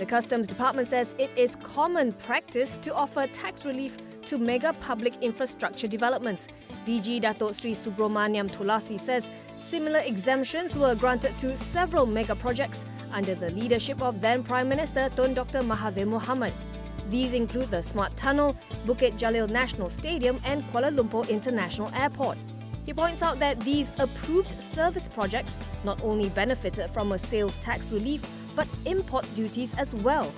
The Customs Department says it is common practice to offer tax relief to mega public infrastructure developments. DG Dato Sri Subramaniam Tulasi says similar exemptions were granted to several mega projects under the leadership of then Prime Minister Tun Dr Mahathir Mohamad. These include the Smart Tunnel, Bukit Jalil National Stadium and Kuala Lumpur International Airport. He points out that these approved service projects not only benefited from a sales tax relief but import duties as well.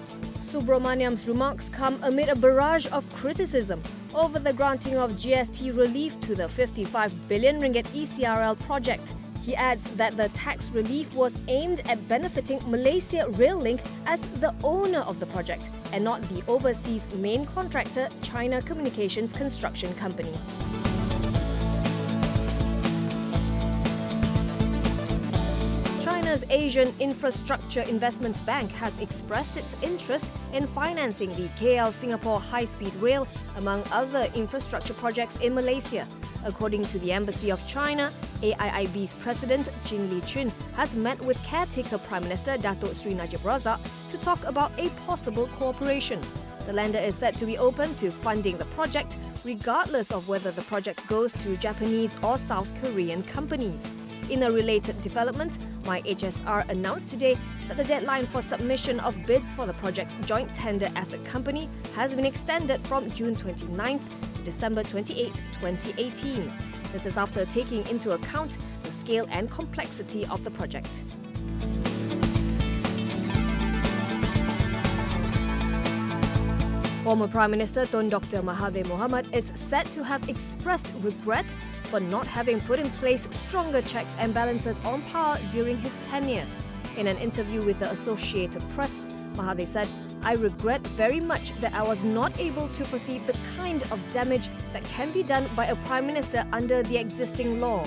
Subramaniam's remarks come amid a barrage of criticism over the granting of GST relief to the 55 billion ringgit ECRL project. He adds that the tax relief was aimed at benefiting Malaysia Rail Link as the owner of the project and not the overseas main contractor China Communications Construction Company. China's Asian Infrastructure Investment Bank has expressed its interest in financing the KL-Singapore high-speed rail, among other infrastructure projects in Malaysia. According to the Embassy of China, AIIB's President Chin Lee Chun has met with caretaker Prime Minister Datuk Sri Najib Razak to talk about a possible cooperation. The lender is said to be open to funding the project, regardless of whether the project goes to Japanese or South Korean companies. In a related development, MyHSR announced today that the deadline for submission of bids for the project's joint tender asset company has been extended from June 29th to December 28, 2018. This is after taking into account the scale and complexity of the project. Former Prime Minister Tun Dr Mahathir Mohamad is said to have expressed regret for not having put in place stronger checks and balances on power during his tenure. In an interview with the Associated Press, Mahathir said, "I regret very much that I was not able to foresee the kind of damage that can be done by a Prime Minister under the existing law."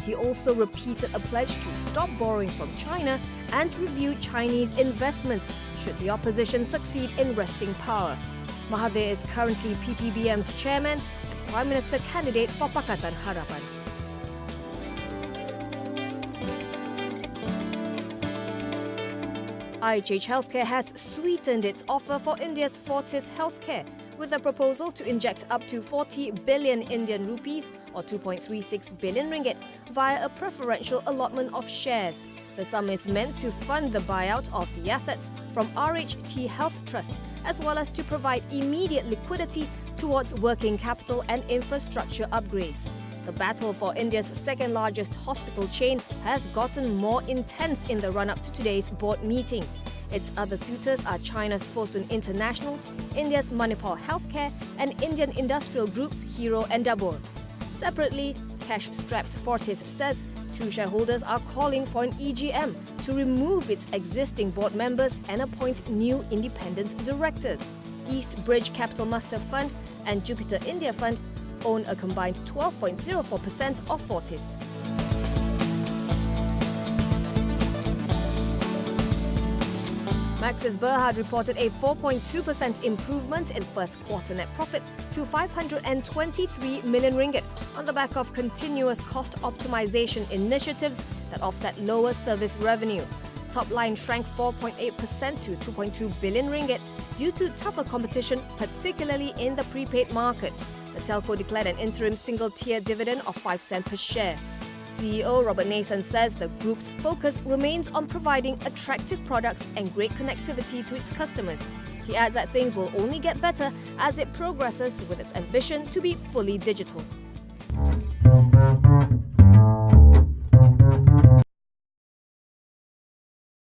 He also repeated a pledge to stop borrowing from China and to review Chinese investments should the opposition succeed in wresting power. Mahathir is currently PPBM's chairman and Prime Minister candidate for Pakatan Harapan. IHH Healthcare has sweetened its offer for India's Fortis Healthcare with a proposal to inject up to 40 billion Indian rupees or 2.36 billion ringgit via a preferential allotment of shares. The sum is meant to fund the buyout of the assets from RHT Health Trust, as well as to provide immediate liquidity towards working capital and infrastructure upgrades. The battle for India's second-largest hospital chain has gotten more intense in the run-up to today's board meeting. Its other suitors are China's Fosun International, India's Manipur Healthcare, and Indian industrial groups Hero and Dabur. Separately, cash-strapped Fortis says two shareholders are calling for an EGM to remove its existing board members and appoint new independent directors. East Bridge Capital Master Fund and Jupiter India Fund own a combined 12.04% of Fortis. Maxis Berhad reported a 4.2% improvement in first quarter net profit to 523 million ringgit on the back of continuous cost optimization initiatives that offset lower service revenue. Top line shrank 4.8% to 2.2 billion ringgit due to tougher competition, particularly in the prepaid market. The telco declared an interim single-tier dividend of 5 cents per share. CEO Robert Nason says the group's focus remains on providing attractive products and great connectivity to its customers. He adds that things will only get better as it progresses with its ambition to be fully digital.